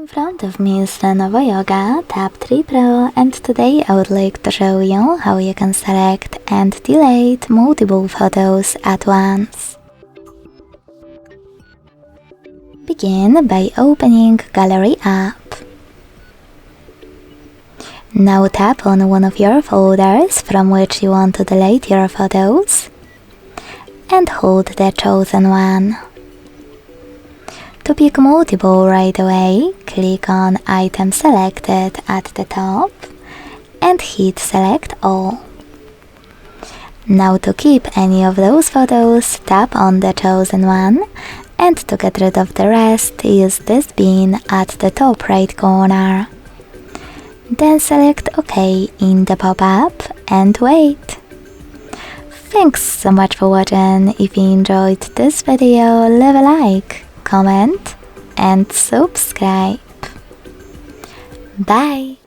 In front of me is LENOVO Yoga Tab 3 Pro, and today I would like to show you how you can select and delete multiple photos at once. Begin by opening Gallery app. Now tap on one of your folders from which you want to delete your photos and hold the chosen one. To pick multiple right away, click on Item Selected at the top and hit Select All. Now to keep any of those photos, tap on the chosen one, and to get rid of the rest, use this bin at the top right corner. Then select OK in the pop-up and wait. Thanks so much for watching. If you enjoyed this video, leave a like, comment and subscribe. Bye!